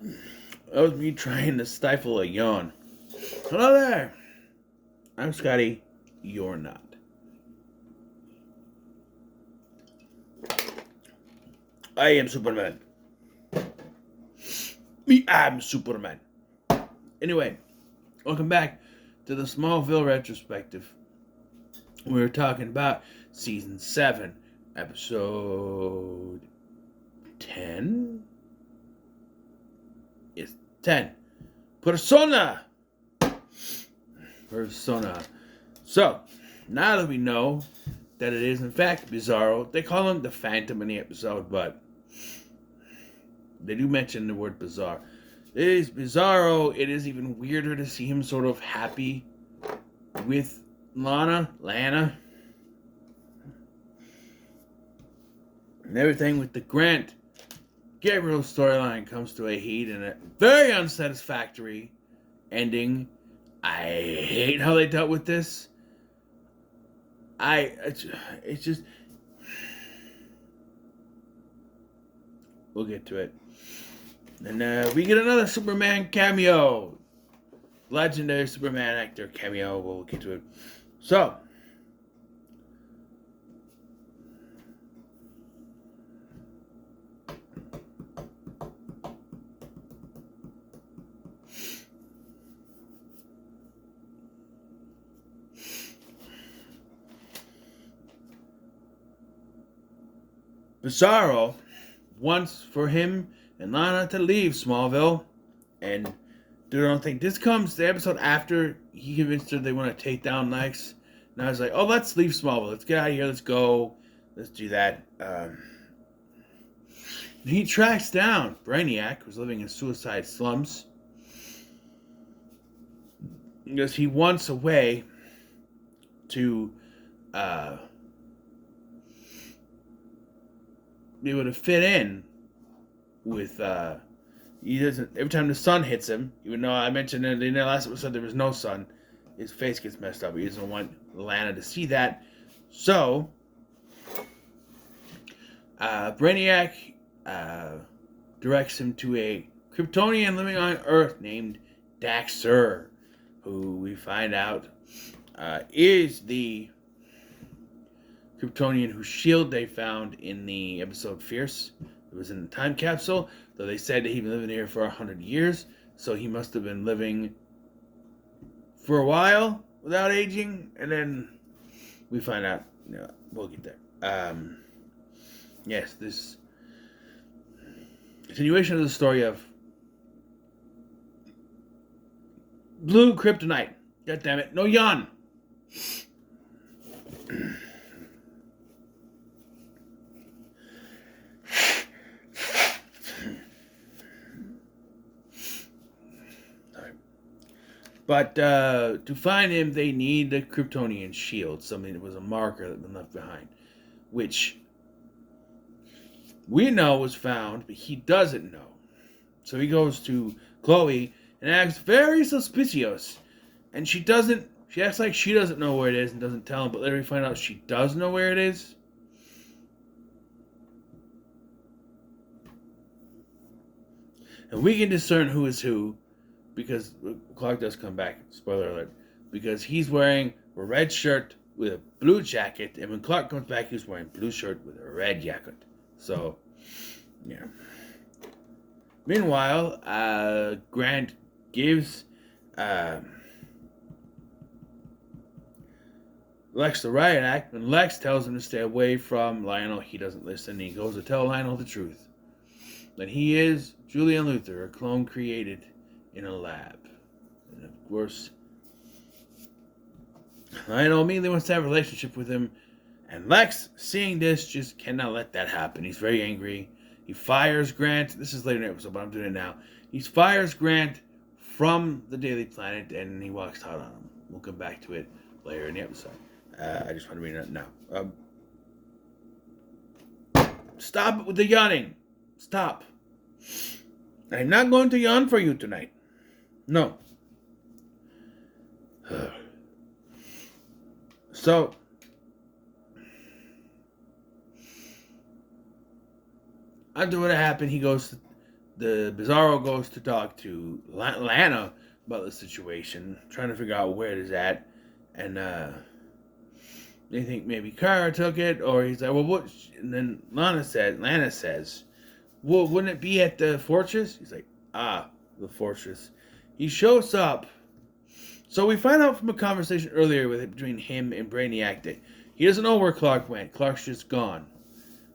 That was me trying to stifle a yawn. Hello there. I'm Scotty. You're not. I am Superman. Me, I'm Superman. Anyway, welcome back to the Smallville Retrospective. We're talking about Season 7, Episode 10? Yes, 10. Persona! So, now that we know that it is in fact Bizarro, they call him the Phantom in the episode, but they do mention the word bizarre. It is Bizarro. It is even weirder to see him sort of happy with Lana, and everything with the Grant Gabriel storyline comes to a heat and a very unsatisfactory ending. I hate how they dealt with this. It's just, we'll get to it. And we get another Superman cameo. Legendary Superman actor cameo. We'll get to it. So, Bizarro wants for him and Lana to leave Smallville, and they don't think this comes the episode after he convinced her they want to take down Lex. And I was like, oh, let's leave Smallville. Let's get out of here. Let's go. Let's do that. He tracks down Brainiac, who's living in suicide slums, because he wants a way to be able to fit in with he doesn't. Every time the sun hits him, even though I mentioned in the last episode there was no sun, his face gets messed up. He doesn't want Lana to see that. So Brainiac directs him to a Kryptonian living on Earth named Daxter, who we find out is the Kryptonian whose shield they found in the episode Fierce. It was in the time capsule, though they said that he'd been living here for 100 years, so he must have been living for a while without aging, and then we find out, we'll get there. Yes, this continuation of the story of Blue Kryptonite. God damn it, no yawn! But to find him, they need the Kryptonian shield, something that was a marker that had been left behind, which we know was found, but he doesn't know. So he goes to Chloe and acts very suspicious, and she acts like she doesn't know where it is and doesn't tell him, but later we find out she does know where it is. And we can discern who is who, because Clark does come back, spoiler alert, because he's wearing a red shirt with a blue jacket, and when Clark comes back, he's wearing a blue shirt with a red jacket. So, yeah. Meanwhile, Grant gives Lex the riot act, and Lex tells him to stay away from Lionel. He doesn't listen. He goes to tell Lionel the truth, that he is Julian Luthor, a clone created in a lab. And of course, Lionel immediately wants to have a relationship with him, and Lex, seeing this, just cannot let that happen. He's very angry. He fires Grant. This is later in the episode, but I'm doing it now. He fires Grant from the Daily Planet, and he walks out on him. We'll come back to it later in the episode. I just want to read it now. Stop with the yawning. Stop. I'm not going to yawn for you tonight. No. So, after what happened, he goes the Bizarro goes to talk to Lana about the situation, trying to figure out where it is at, and they think maybe Kara took it, or he's like, well, what? And then Lana says, well, wouldn't it be at the fortress? He's like, the fortress. He shows up. So we find out from a conversation earlier between him and Brainiac that he doesn't know where Clark went. Clark's just gone.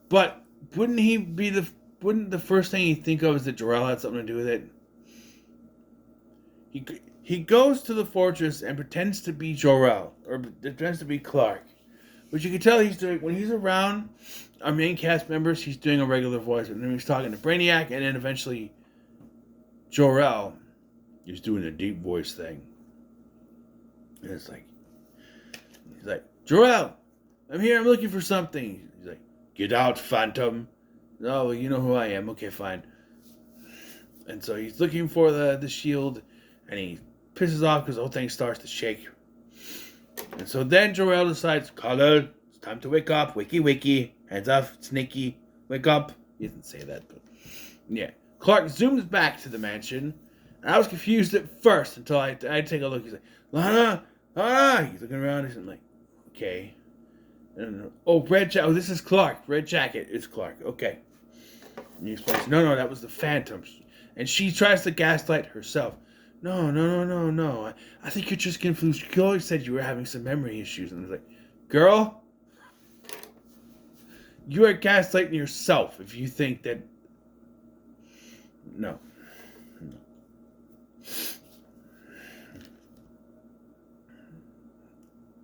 But wouldn't the first thing he'd think of is that Jor-El had something to do with it? He goes to the fortress and pretends to be Jor-El, or pretends to be Clark. But you can tell he's doing, when he's around our main cast members, he's doing a regular voice. And then he's talking to Brainiac, and then eventually Jor-El is doing a deep voice thing. And it's like, he's like, Jor-El, I'm here, I'm looking for something. He's like, get out, Phantom. Oh, well, you know who I am. Okay, fine. And so he's looking for the shield, and he pisses off because the whole thing starts to shake. And so then Jor-El decides, Kal-El, it's time to wake up. Wakey, wakey. Hands off, Snaky. Wake up. He doesn't say that, but yeah. Clark zooms back to the mansion. And I was confused at first until I take a look. He's like, Lana, Lana. He's looking around. He's like, okay. And, red jacket. Oh, this is Clark. Red jacket is Clark. Okay. And he explains, no, that was the Phantom. And she tries to gaslight herself. No. I think you're just confused. You always said you were having some memory issues. And I was like, girl, you are gaslighting yourself if you think that. No.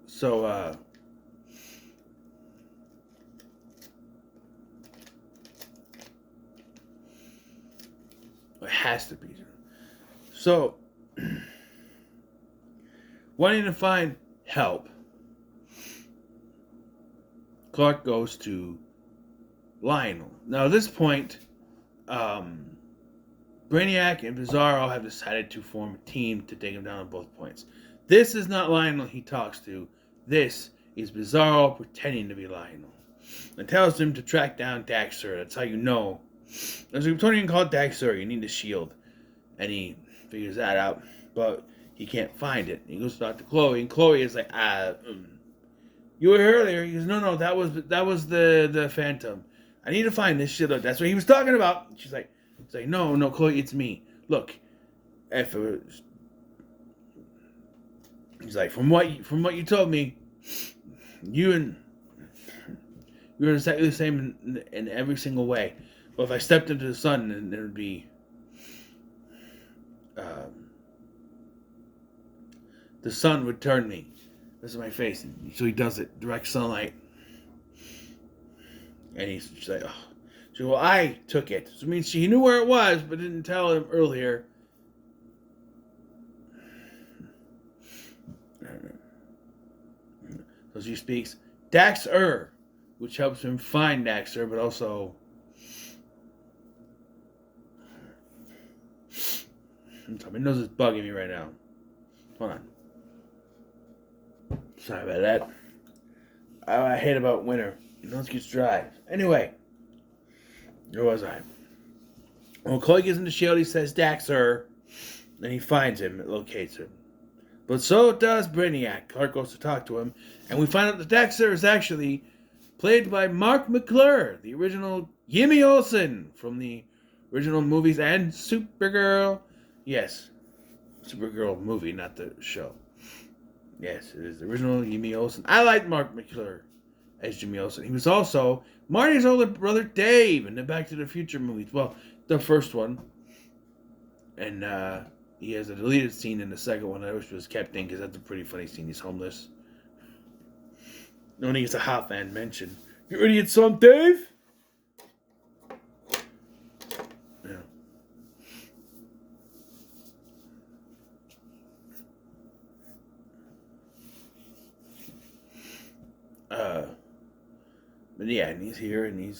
So, it has to be. So, wanting to find help, Clark goes to Lionel. Now, at this point, Brainiac and Bizarro have decided to form a team to take him down on both points. This is not Lionel he talks to. This is Bizarro pretending to be Lionel. And tells him to track down Daxter. That's how you know. There's a Kryptonian called Daxter. You need the shield. And he figures that out. But he can't find it. He goes to talk to Chloe. And Chloe is like, you were here earlier. He goes, no, that was the Phantom. I need to find this shit. That's what he was talking about. She's like, no, Chloe, it's me. Look, if it was, he's like, from what you told me, you're exactly the same in every single way. But if I stepped into the sun, then there would be the sun would turn me. This is my face. So he does it, direct sunlight, and she's like, oh. She goes, well, I took it. So it means she knew where it was, but didn't tell him earlier. So she speaks Daxter, which helps him find Daxter, but also my nose is bugging me right now. Hold on. Sorry about that. I hate about winter. Your nose gets dry. Anyway, where was I? When Chloe gets into shield, he says Daxter. Then he finds him. It locates him. But so does Brainiac. Clark goes to talk to him. And we find out that Daxter is actually played by Mark McClure, the original Jimmy Olsen from the original movies and Supergirl. Yes, Supergirl movie, not the show. Yes, it is the original Jimmy Olsen. I like Mark McClure as Jimmy Olsen. He was also Marty's older brother Dave in the Back to the Future movies. Well, the first one. And he has a deleted scene in the second one I wish was kept in because that's a pretty funny scene. He's homeless. No one gets a hot fan mention. You idiot son, Dave! Yeah. But yeah, and he's here, and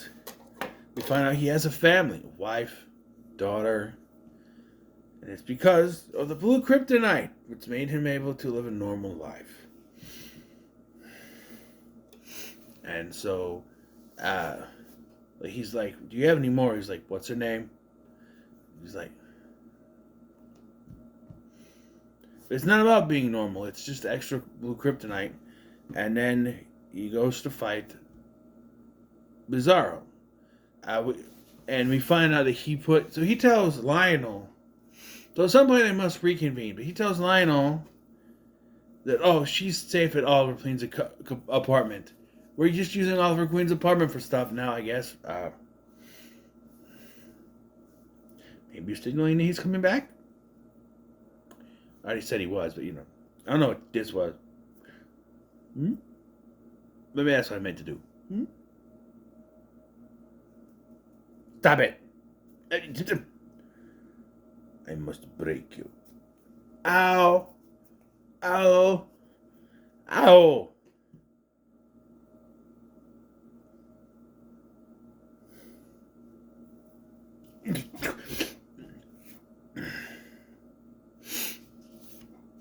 we find out he has a family, a wife, daughter, and it's because of the blue kryptonite, which made him able to live a normal life. And so, he's like, do you have any more? He's like, what's her name? He's like, it's not about being normal. It's just extra blue kryptonite. And then he goes to fight Bizarro. And we find out that he tells Lionel. So at some point they must reconvene. But he tells Lionel that, oh, she's safe at Oliver Queen's apartment. We're just using Oliver Queen's apartment for stuff now, I guess. Maybe you're signaling that he's coming back? I already said he was, but I don't know what this was. Maybe that's what I meant to do. Stop it. I must break you. Ow. Ow. Ow.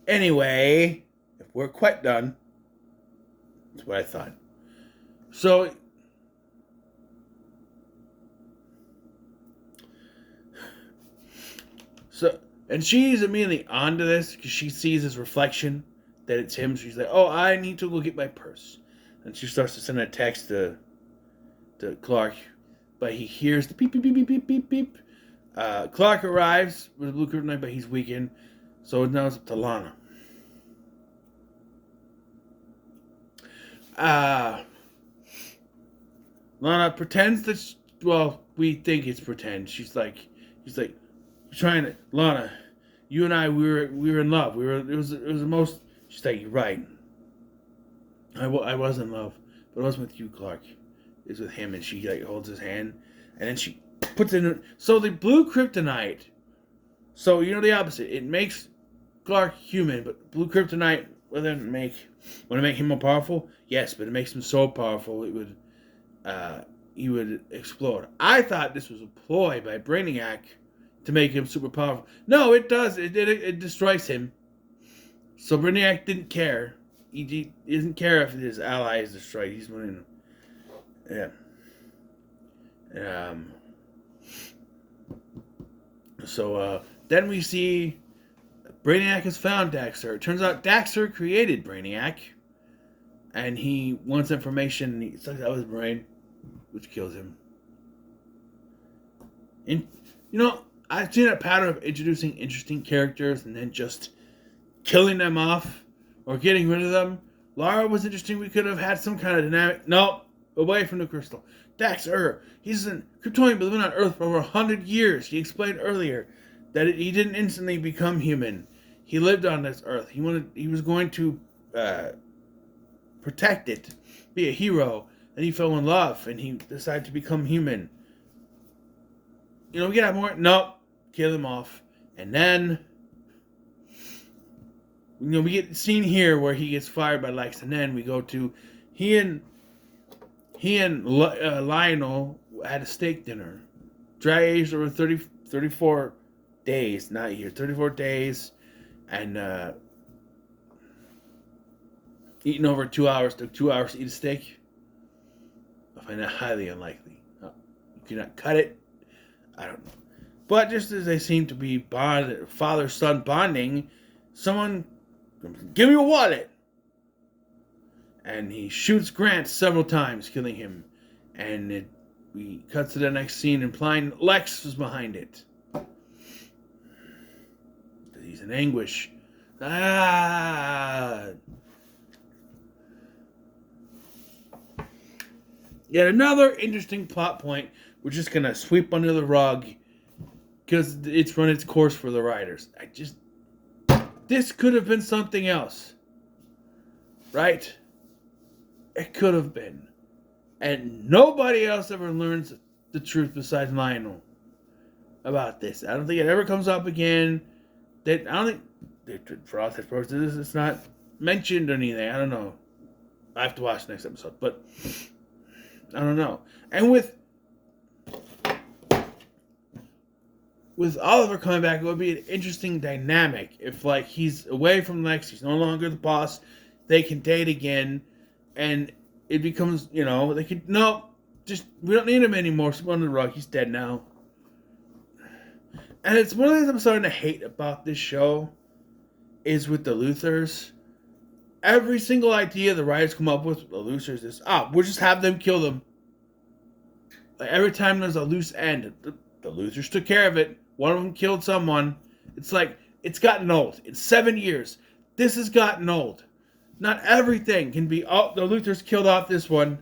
Anyway, if we're quite done, that's what I thought. So, and she's immediately onto this because she sees his reflection that it's him. She's like, "Oh, I need to go get my purse," and she starts to send a text to Clark, but he hears the beep beep beep beep beep beep beep. Clark arrives with a blue kryptonite, but he's weakened, so now it's up to Lana. Lana pretends that we think it's pretend. She's like, trying to, Lana, you and I, we were in love. It was the most. She's like, you're right. I was in love, but it wasn't with you, Clark. It's with him, and she holds his hand, and then she puts it in. So the blue kryptonite. So the opposite. It makes Clark human, but blue kryptonite would it make him more powerful? Yes, but it makes him so powerful he would explode. I thought this was a ploy by Brainiac to make him super powerful. No, it does. It destroys him. So Brainiac didn't care. He doesn't care if his ally is destroyed. He's winning. Yeah. So then we see Brainiac has found Daxter. It turns out Daxter created Brainiac, and he wants information, and he sucks out his brain, which kills him. And I've seen a pattern of introducing interesting characters and then just killing them off or getting rid of them. Lara was interesting. We could have had some kind of dynamic. No, away from the crystal. Daxter, he's a Kryptonian, been living on Earth for over 100 years. He explained earlier that he didn't instantly become human. He lived on this Earth. He was going to protect it, be a hero. And he fell in love, and he decided to become human. We get out more. Nope, kill him off, and then we get the scene here where he gets fired by Lex, and then we go to he and Lionel had a steak dinner. Dry aged over 34 days, not years, 34 days, and eating over 2 hours. Took 2 hours to eat a steak. I find that highly unlikely. You cannot cut it. I don't know. But just as they seem to be father-son bonding, someone comes, give me your wallet! And he shoots Grant several times, killing him. And we cut to the next scene, implying Lex was behind it. He's in anguish. Yet another interesting plot point we're just going to sweep under the rug because it's run its course for the writers. This could have been something else. Right? It could have been. And nobody else ever learns the truth besides Lionel about this. I don't think it ever comes up again. I don't think, for all intents and purposes, it's not mentioned or anything. I don't know. I have to watch the next episode, but I don't know. And with Oliver coming back, it would be an interesting dynamic. If he's away from Lex, he's no longer the boss, they can date again, and it becomes, we don't need him anymore. Sweep under the rug. He's dead now. And it's one of the things I'm starting to hate about this show is with the Luthers. Every single idea the writers come up with the Luthers is, we'll just have them kill them. Like every time there's a loose end, the Luthers took care of it. One of them killed someone. It's like, it's gotten old. It's 7 years. This has gotten old. Not everything can be, the Luthers killed off this one.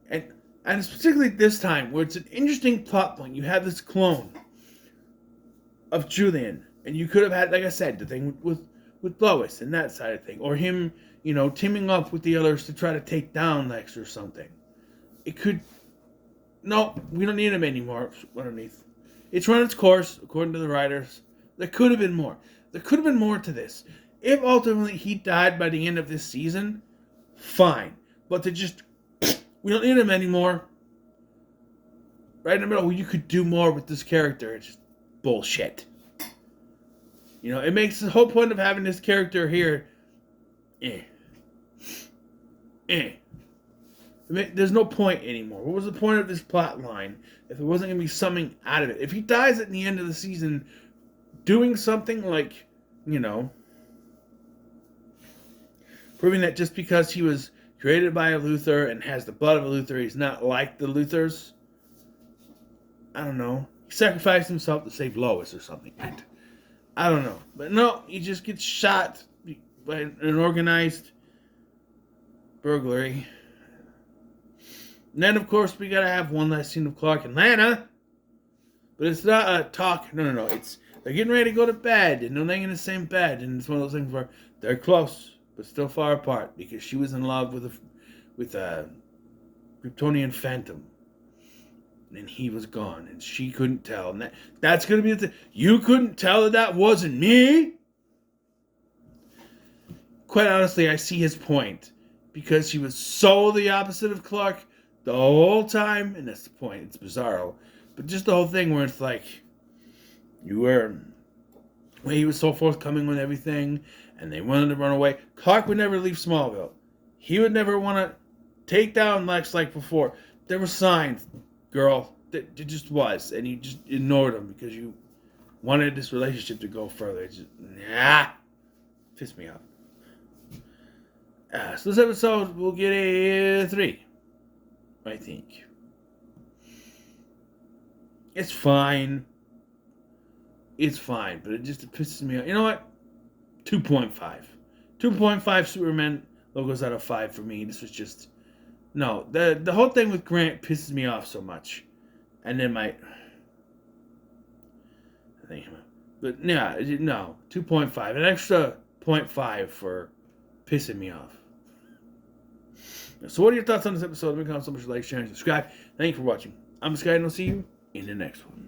And it's particularly this time where it's an interesting plot point. You have this clone of Julian. And you could have had, like I said, the thing with Lois and that side of thing. Or him, teaming up with the others to try to take down Lex or something. It could... No, we don't need him anymore underneath. It's run its course, according to the writers. There could have been more. There could have been more to this. If ultimately he died by the end of this season, fine. But to just... We don't need him anymore. Right in the middle, you could do more with this character. It's just bullshit. It makes the whole point of having this character here. There's no point anymore. What was the point of this plot line if it wasn't going to be something out of it? If he dies at the end of the season doing something like, proving that just because he was created by a Luthor and has the blood of a Luthor, he's not like the Luthers. I don't know. He sacrificed himself to save Lois or something. I don't know. But no, he just gets shot by an organized burglary. And then, of course, we gotta have one last scene of Clark and Lana. But it's not a talk. No. It's they're getting ready to go to bed, and they're laying in the same bed, and it's one of those things where they're close but still far apart because she was in love with a Kryptonian Phantom, and he was gone, and she couldn't tell. And that's gonna be the thing. You couldn't tell that wasn't me. Quite honestly, I see his point because she was so the opposite of Clark the whole time, and that's the point. It's bizarro. But just the whole thing where it's like, when he was so forthcoming with everything, and they wanted to run away. Clark would never leave Smallville. He would never want to take down Lex like before. There were signs, girl. It just was. And you just ignored them because you wanted this relationship to go further. It just, pissed me off. So this episode, we'll get a 3. I think. It's fine. It's fine, but it just pisses me off. You know what? 2.5. 2.5 Superman logos out of 5 for me. This was just... No, the whole thing with Grant pisses me off so much. And then But yeah, no. 2.5. An extra 0.5 for pissing me off. So what are your thoughts on this episode? Make comments so much, like, share, and subscribe. Thank you for watching. I'm Sky, and I'll see you in the next one.